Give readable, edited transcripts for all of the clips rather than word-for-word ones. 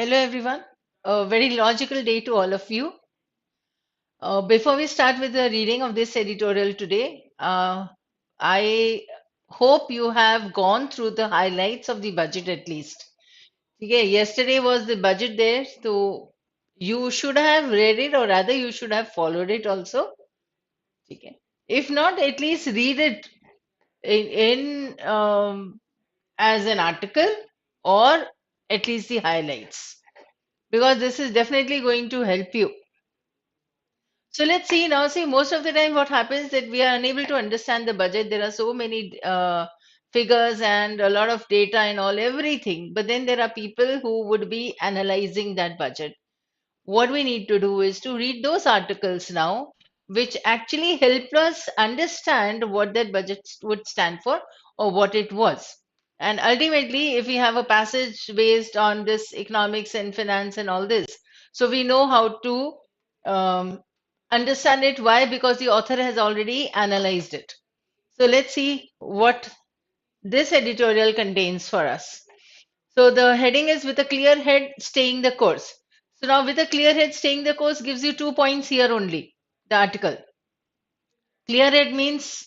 Hello, everyone. A very logical day to all of you. Before we start with the reading of this editorial today, I hope you have gone through the highlights of the budget at least. Okay, yesterday was the budget there, so you should have read it, or rather, you should have followed it also. Okay. If not, at least read it in as an article or at least the highlights, because this is definitely going to help you. So let's see now. See, most of the time, what happens that we are unable to understand the budget. There are so many figures and a lot of data and all everything. But then there are people who would be analyzing that budget. What we need to do is to read those articles now, which actually help us understand what that budget would stand for or what it was. And ultimately, if we have a passage based on this economics and finance and all this, so we know how to um, understand it. Why? Because the author has already analyzed it. So let's see what this editorial contains for us. So the heading is with a clear head, staying the course. So now with a clear head, staying the course gives you 2 points here only, the article. Clear head means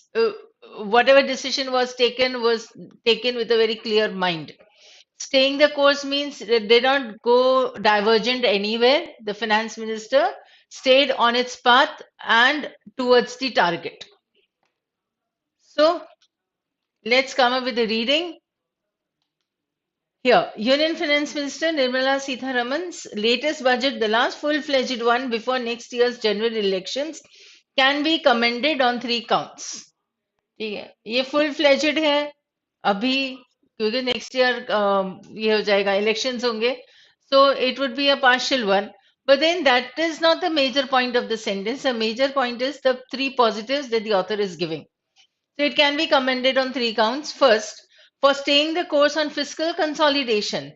whatever decision was taken with a very clear mind. Staying the course means that they don't go divergent anywhere. The finance minister stayed on its path and towards the target. So let's come up with the reading. Here, Union Finance Minister Nirmala Sitharaman's latest budget, the last full-fledged one before next year's general elections, can be commended on three counts. ठीक है, ये full-fledged है अभी क्योंकि next year ये हो जाएगा elections होंगे, so it would be a partial one. But then that is not the major point of the sentence. The major point is the three positives that the author is giving. So it can be commended on three counts. First, for staying the course on fiscal consolidation,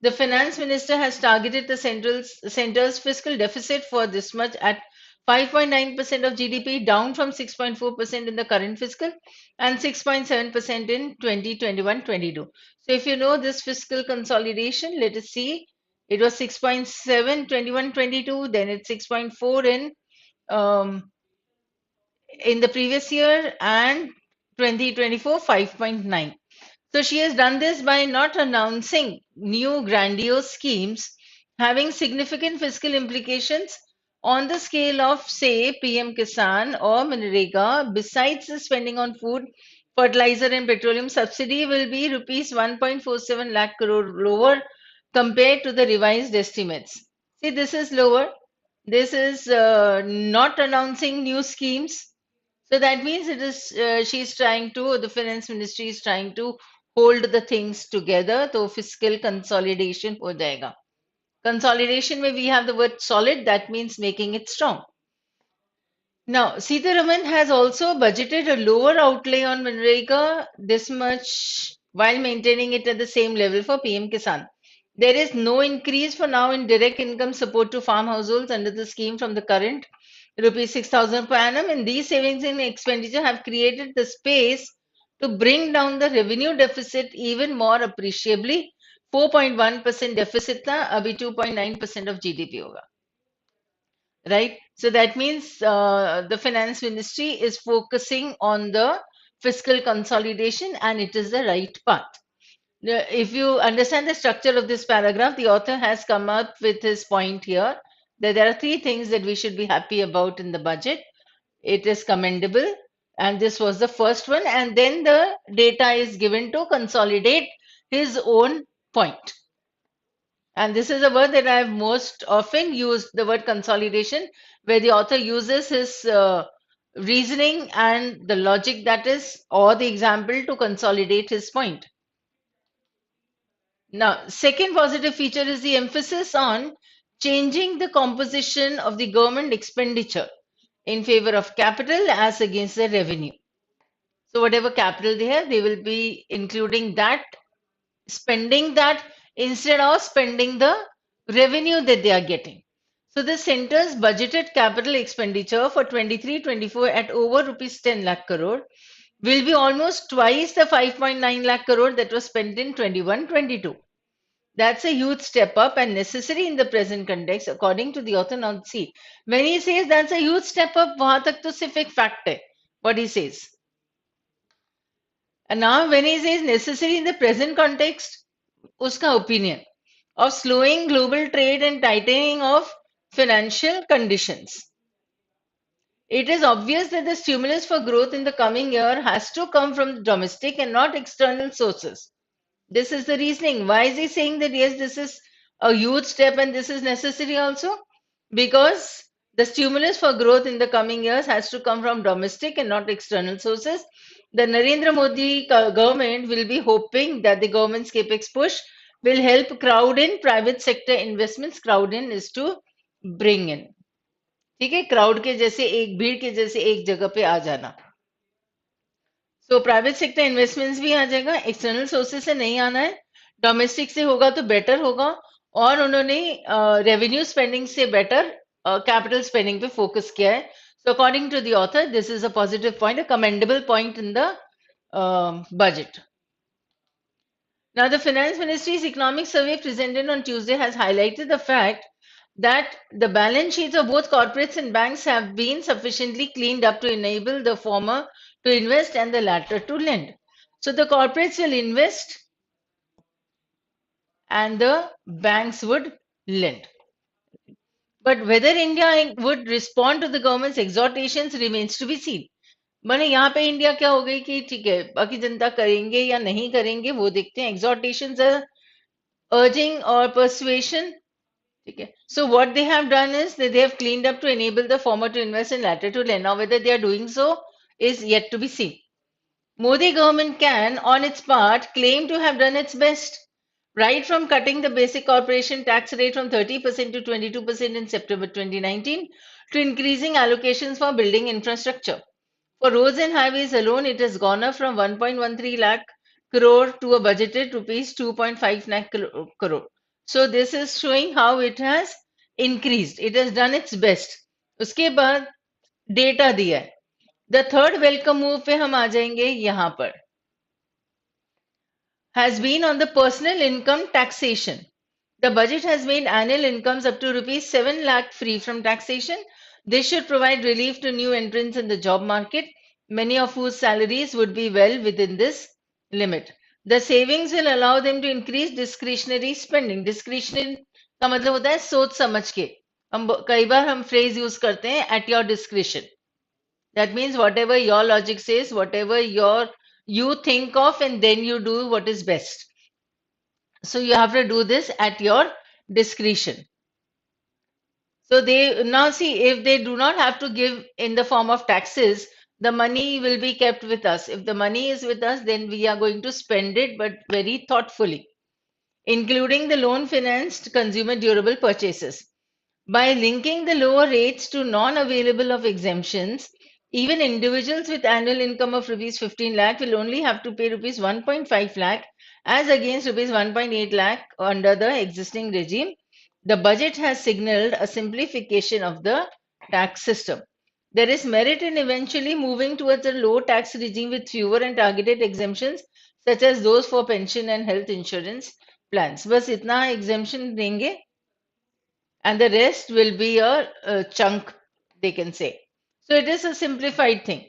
the finance minister has targeted the center's fiscal deficit for this much at 5.9% of GDP, down from 6.4% in the current fiscal and 6.7% in 2021-22. So if you know this fiscal consolidation, let us see. It was 6.7 21-22, then it's 6.4 in the previous year, and 2024 5.9. So she has done this by not announcing new grandiose schemes having significant fiscal implications on the scale of, say, PM Kisan or Manrega. Besides the spending on food, fertilizer, and petroleum, subsidy will be rupees 1.47 lakh crore lower compared to the revised estimates. See, this is lower. This is not announcing new schemes. So that means it is she's trying to, the finance ministry is trying to hold the things together. So fiscal consolidation हो जाएगा. Consolidation में we have the word solid, that means making it strong. Now, Sitharaman has also budgeted a lower outlay on Manrega this much while maintaining it at the same level for PM Kisan. There is no increase for now in direct income support to farm households under the scheme from the current rupees 6,000 per annum, and these savings in expenditure have created the space to bring down the revenue deficit even more appreciably. 4.1% deficit था, अभी 2.9% of GDP होगा. Right? So that means the finance ministry is focusing on the fiscal consolidation, and it is the right path. If you understand the structure of this paragraph, the author has come up with his point here that there are three things that we should be happy about in the budget. It is commendable, and this was the first one, and then the data is given to consolidate his own point. And this is a word that I have most often used, the word consolidation, where the author uses his reasoning and the logic, that is, or the example, to consolidate his point. Now, second positive feature is the emphasis on changing the composition of the government expenditure in favor of capital as against the revenue. So whatever capital they have, they will be including that, spending that instead of spending the revenue that they are getting. So the center's budgeted capital expenditure for 23-24 at over rupees 10 lakh crore will be almost twice the 5.9 lakh crore that was spent in 21-22. That's a huge step up and necessary in the present context, according to the author. Now, see, when he says that's a huge step up, वहां तक तो सिर्फ एक fact है, what he says. And now, when he says necessary in the present context, uska opinion of slowing global trade and tightening of financial conditions. It is obvious that the stimulus for growth in the coming year has to come from domestic and not external sources. This is the reasoning. Why is he saying that yes, this is a huge step and this is necessary also? Because the stimulus for growth in the coming years has to come from domestic and not external sources. The Narendra Modi government will be hoping that the government's capex push will help crowd in private sector investments. Crowd in is to bring in. ठीक है, crowd के जैसे एक भीड़ के जैसे एक जगह पे आ जाना. सो प्राइवेट सेक्टर इन्वेस्टमेंट्स भी आ जाएगा, एक्सटर्नल सोर्सेज से नहीं आना है, डोमेस्टिक से होगा तो बेटर होगा. और उन्होंने रेवेन्यू स्पेंडिंग से बेटर कैपिटल स्पेंडिंग पे फोकस किया है. So according to the author this is a positive point, a commendable point in the budget. Now, the Finance Ministry's economic survey presented on Tuesday has highlighted the fact that the balance sheets of both corporates and banks have been sufficiently cleaned up to enable the former to invest and the latter to lend. So the corporates will invest and the banks would lend. But whether India would respond to the government's exhortations remains to be seen. मैंने यहाँ पे India क्या हो गई कि ठीक है बाकी जनता करेंगे या नहीं करेंगे वो देखते हैं. Exhortations are urging or persuasion. Okay. So what they have done is that they have cleaned up to enable the former to invest and latter to lend. Now whether they are doing so is yet to be seen. Modi government can, on its part, claim to have done its best, right from cutting the basic corporation tax rate from 30% to 22% in September 2019 to increasing allocations for building infrastructure. For roads and highways alone, it has gone up from 1.13 lakh crore to a budgeted rupees 2.5 lakh crore. So this is showing how it has increased. It has done its best. उसके बाद data दिया है. The third welcome move पे हम आ जाएंगे यहाँ पर. Has been on the personal income taxation. The budget has made annual incomes up to rupees 7 lakh free from taxation. This should provide relief to new entrants in the job market, many of whose salaries would be well within this limit. The savings will allow them to increase discretionary spending. Discretionary का मतलब होता है सोच समझ के. हम कई बार हम phrase use करते हैं at your discretion. That means whatever your logic says, whatever you think of, and then you do what is best. So you have to do this at your discretion. So they now see if they do not have to give in the form of taxes, the money will be kept with us. If the money is with us, then we are going to spend it, but very thoughtfully, including the loan financed consumer durable purchases. By linking the lower rates to non-available of exemptions, even individuals with annual income of rupees 15 lakh will only have to pay rupees 1.5 lakh as against rupees 1.8 lakh under the existing regime. The budget has signaled a simplification of the tax system. There is merit in eventually moving towards a low tax regime with fewer and targeted exemptions, such as those for pension and health insurance plans. बस इतना exemption देंगे and the rest will be a chunk, they can say. So it is a simplified thing.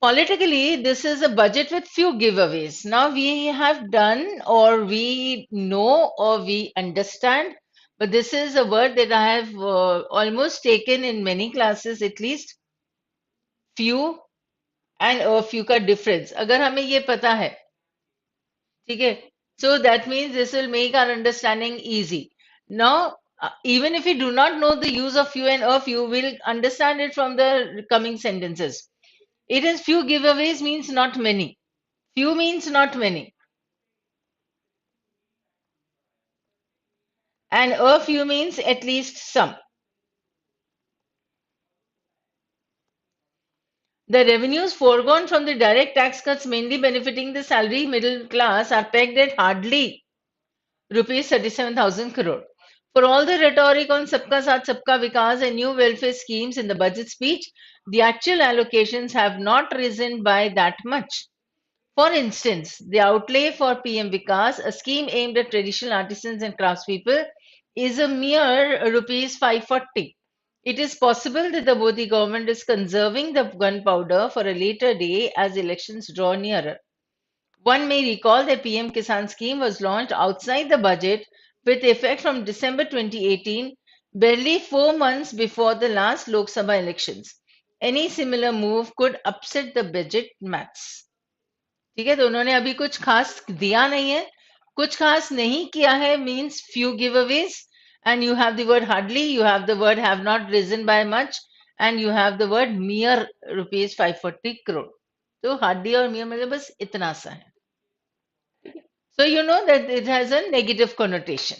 Politically, this is a budget with few giveaways. Now we have done, or we know, or we understand, but this is a word that I have almost taken in many classes, at least few and a few का difference. अगर हमें ये पता है, ठीक है? So that means this will make our understanding easy. Now, even if you do not know the use of few and a few, will understand it from the coming sentences. It is few giveaways means not many. Few means not many. And a few means at least some. The revenues foregone from the direct tax cuts mainly benefiting the salary middle class are pegged at hardly rupees 37,000 crore. For all the rhetoric on Sabka Saath Sabka Vikas and new welfare schemes in the budget speech, the actual allocations have not risen by that much. For instance, the outlay for PM Vikas, a scheme aimed at traditional artisans and craftspeople, is a mere rupees 540. It is possible that the Modi government is conserving the gunpowder for a later day as elections draw nearer. One may recall that PM Kisan scheme was launched outside the budget with effect from December 2018, barely 4 months before the last Lok Sabha elections. Any similar move could upset the budget maths. ठीक है तो उन्होंने अभी कुछ खास दिया नहीं है कुछ खास नहीं किया है means few giveaways and you have the word hardly you have the word have not risen by much and you have the word mere rupees 540 crore तो हार्डली और मियर मतलब बस इतना सा है so you know that it has a negative connotation.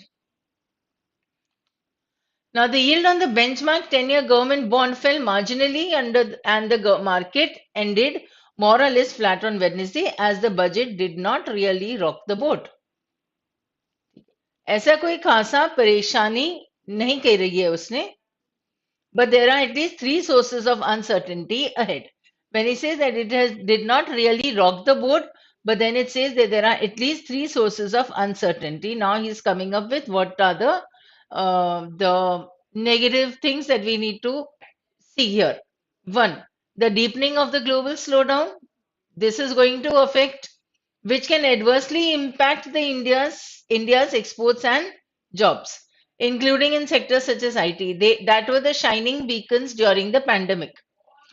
Now the yield on the benchmark 10-year government bond fell marginally and the market ended more or less flat on Wednesday as the budget did not really rock the boat. ऐसा कोई खासा परेशानी नहीं कह रही है उसने but there are at least three sources of uncertainty ahead. When he says that did not really rock the boat, but then it says that there are at least three sources of uncertainty. Now he's coming up with what are the negative things that we need to see here. One, the deepening of the global slowdown. This is going to affect, which can adversely impact the India's exports and jobs, including in sectors such as IT. That were the shining beacons during the pandemic.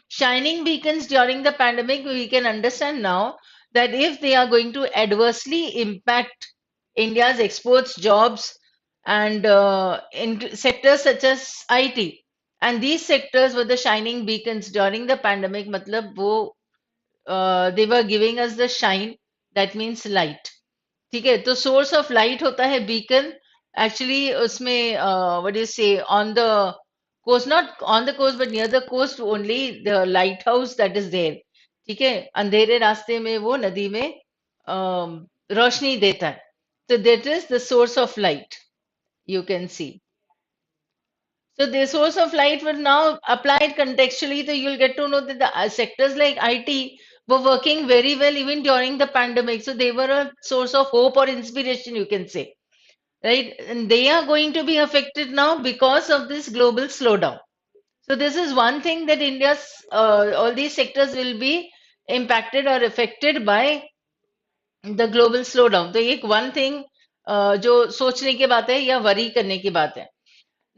Shining beacons during the pandemic, we can understand now that if they are going to adversely impact India's exports, jobs, and in sectors such as IT, and these sectors were the shining beacons during the pandemic, matlab wo they were giving us the shine, that means light. ठीक है तो source of light होता है beacon actually उसमें what you say on the coast not on the coast but near the coast only the lighthouse that is there ठीक है अंधेरे रास्ते में वो नदी में रोशनी देता है तो that is the source of light you can see so the source of light will now applied contextually, so you'll get to know that the sectors like IT were working very well even during the pandemic. So they were a source of hope or inspiration, you can say, right? And they are going to be affected now because of this global slowdown. So this is one thing that India's all these sectors will be impacted or affected by the global slowdown. तो एक one thing जो सोचने की बात है या worry करने की बात है.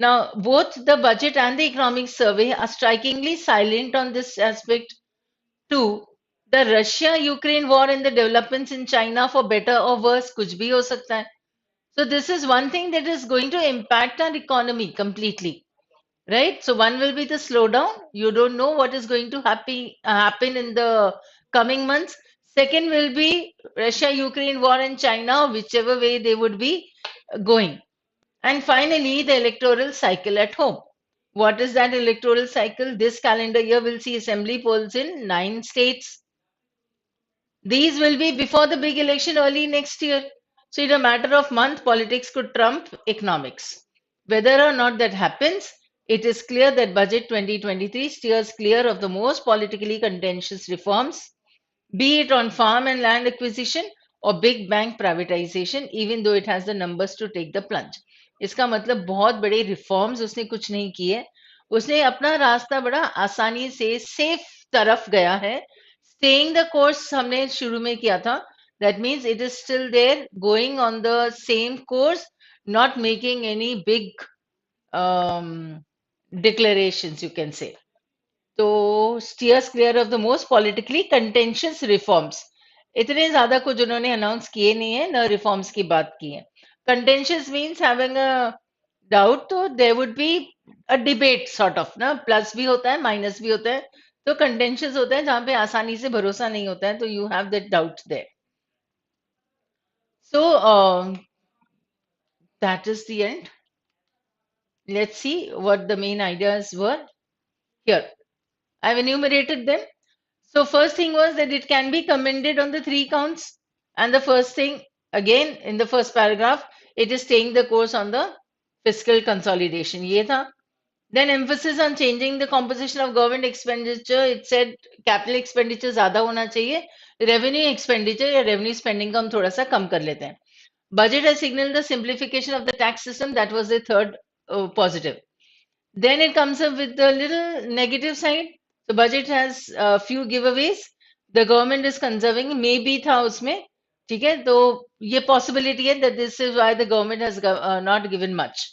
Now, both the budget and the economic survey are strikingly silent on this aspect too. The Russia-Ukraine war and the developments in China, for better or worse, kuch bhi ho sakta hai. So this is one thing that is going to impact our economy completely, right? So one will be the slowdown. You don't know what is going to happen in the coming months. Second will be Russia-Ukraine war and China, whichever way they would be going. And finally, the electoral cycle at home. What is that electoral cycle? This calendar year will see assembly polls in 9 states. These will be before the big election early next year. So, in a matter of month, politics could trump economics. Whether or not that happens, it is clear that Budget 2023 steers clear of the most politically contentious reforms, be it on farm and land acquisition or big bank privatization, even though it has the numbers to take the plunge. इसका मतलब बहुत बड़े reforms उसने कुछ नहीं किए उसने अपना रास्ता बड़ा आसानी से सेफ तरफ गया है स्टेइंग द कोर्स हमने शुरू में किया था that means it is still there going on the same course not making any big declarations you can say तो steers clear of the most politically contentious reforms इतने ज्यादा कुछ उन्होंने अनाउंस किए नहीं है न रिफॉर्म्स की बात की है contentious means having a doubt तो there would be a debate sort of ना प्लस भी होता है माइनस भी होता है तो contentious होता है जहां पे आसानी से भरोसा नहीं होता है तो you have that doubt there so that is the end let's see what the main ideas were here I've enumerated them. So first thing was that it can be commended on the three counts. And the first thing, again, in the first paragraph, it is staying the course on the fiscal consolidation. ये था. Then emphasis on changing the composition of government expenditure. It said capital expenditure ज़्यादा होना चाहिए, revenue expenditure या revenue spending को हम थोड़ा सा कम कर लेते हैं. Budget has signaled the simplification of the tax system. That was the third positive. Then it comes up with the little negative side. The budget has a few giveaways. The government is conserving. Maybe था उसमें, ठीक है? तो ये possibility है that this is why the government has not given much.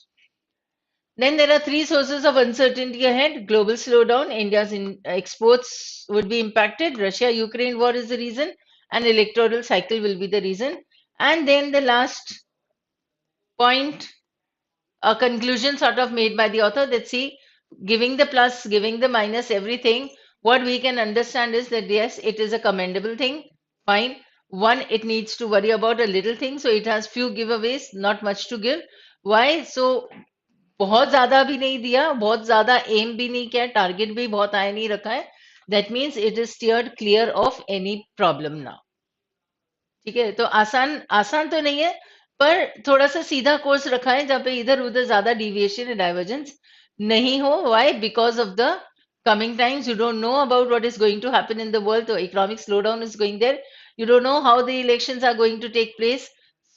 Then there are three sources of uncertainty ahead. Global slowdown, India's exports would be impacted. Russia-Ukraine war is the reason, and electoral cycle will be the reason. And then the last point, a conclusion sort of made by the author that see, giving the plus, giving the minus, everything, what we can understand is that yes, it is a commendable thing. Fine. One, it needs to worry about a little thing, so it has few giveaways, not much to give. Why? So बहुत ज्यादा भी नहीं दिया, बहुत ज्यादा M भी नहीं किया, टारगेट भी बहुत हाई नहीं रखा है. That means it is steered clear of any problem now. ठीक है, तो आसान आसान तो नहीं है, पर थोड़ा सा सीधा कोर्स रखा है जहाँ पे इधर उधर ज्यादा डिविएशन या डाइवर्जेंस नहीं हो. Why? Because of the coming times, you don't know about what is going to happen in the world. So economic slowdown is going there. You don't know how the elections are going to take place.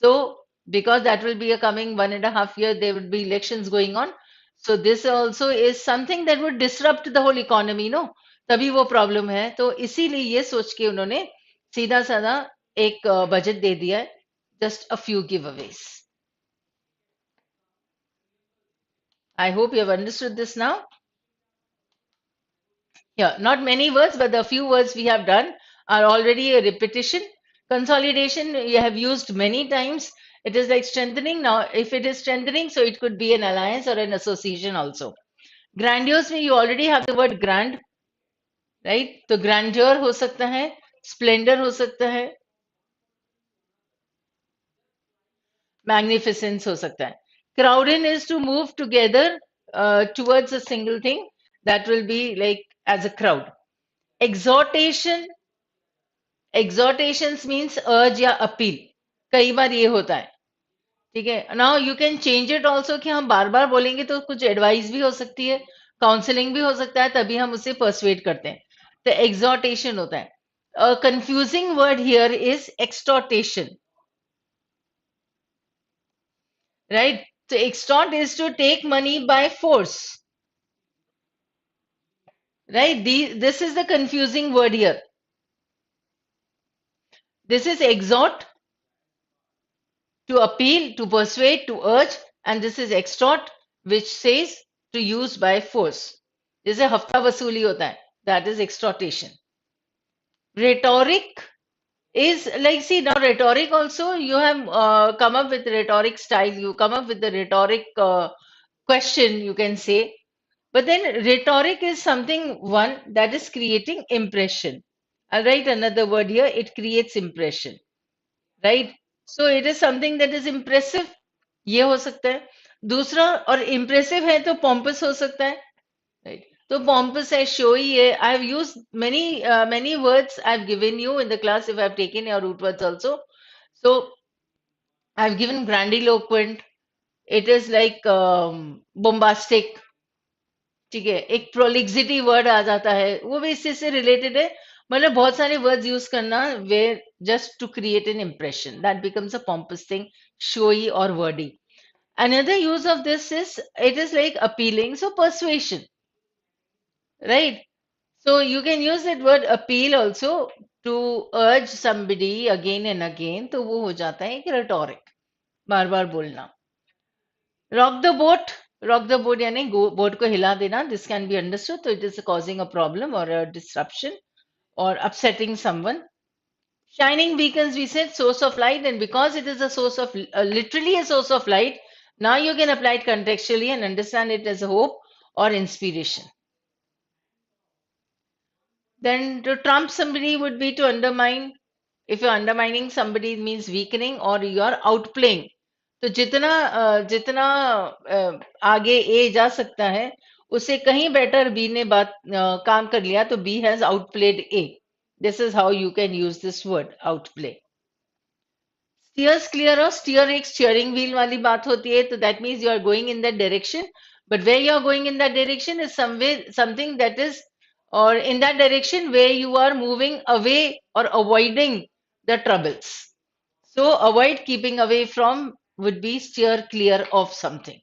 So because that will be a coming 1.5 year, there would be elections going on. So this also is something that would disrupt the whole economy, no? तभी वो problem है. तो इसीलिए ये सोच के उन्होंने सीधा साधा एक बजट दे दिया है. Just a few giveaways. I hope you have understood this now. Yeah, not many words, but the few words we have done are already a repetition. Consolidation, you have used many times. It is like strengthening. Now, if it is strengthening, so it could be an alliance or an association also. Grandiose, में you already have the word grand, right? तो grandeur हो सकता है, splendor हो सकता है, magnificence हो सकता है. Crowding is to move together towards a single thing. That will be like as a crowd. Exhortation, exhortations means urge या appeal. कई बार ये होता है, ठीक है. Now you can change it also कि हम बार बार बोलेंगे तो कुछ एडवाइस भी हो सकती है, काउंसलिंग भी हो सकता है, तभी हम उसे परसुएट करते हैं. तो एग्जॉर्टेशन होता है. Confusing word here is extortation, right? तो extort is to take money by force, right? This is the confusing word here. This is exhort, to appeal, to persuade, to urge, and this is extort, which says to use by force. जैसे हफ्ता वसूली होता है, that is extortation. Rhetoric is like, see, now rhetoric also, you have come up with rhetoric style, you come up with the rhetoric question, you can say. But then rhetoric is something, one, that is creating impression. I'll write another word here, it creates impression, right? So it is something that is impressive. ये हो सकता है. दूसरा, और impressive है तो pompous हो सकता है, right? तो pompous है, showy है. I have used many words I have given you in the class if I have taken your root words also. So I have given grandiloquent. It is like bombastic. ठीक है, एक प्रोलिक्सिटी word आ जाता है, वो भी इसी से रिलेटेड है. मतलब बहुत सारे वर्ड्स यूज करना where just to create an impression, that becomes a pompous thing, showy और wordy. Another use of this is it is like appealing, so persuasion, right? So you can use that word appeal also to urge somebody again and again, तो वो हो जाता है एक rhetoric, बार बार बोलना. Rock the boat, rock the boat यानी boat को हिला देना. This can be understood. So it is causing a problem or a disruption or upsetting someone. Shining beacons, we said, source of light, and because it is a source of literally a source of light, now you can apply it contextually and understand it as a hope or inspiration. Then to trump somebody would be to undermine. If you're undermining somebody, it means weakening or you're outplaying. तो जितना आगे ए जा सकता है, उससे कहीं better be ने काम कर लिया, तो B has outplayed A. This is how you can use this word outplay. Steers clear, और स्टीयर एक स्टीयरिंग व्हील वाली बात होती है, तो that means you are going in that direction, But where you're going in that direction is something that is, or in that direction where you are moving away or avoiding the troubles. So avoid, keeping away from would be steer clear of something.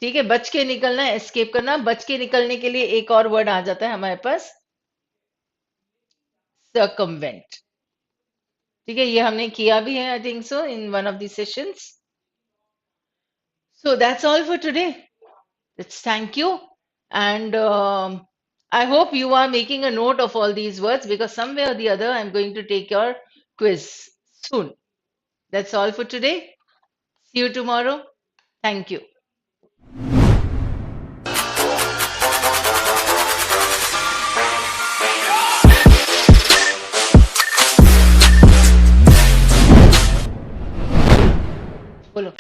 ठीक है, बच के निकलना, escape करना. बच के निकलने के लिए एक और वर्ड आ जाता है हमारे पास, circumvent. ठीक है, ये हमने किया भी है, I think so, in one of the sessions. So that's all for today. Let's thank you. And I hope you are making a note of all these words, because somewhere or the other I'm going to take your quiz soon. That's all for today. See you tomorrow. Thank you. बोलो.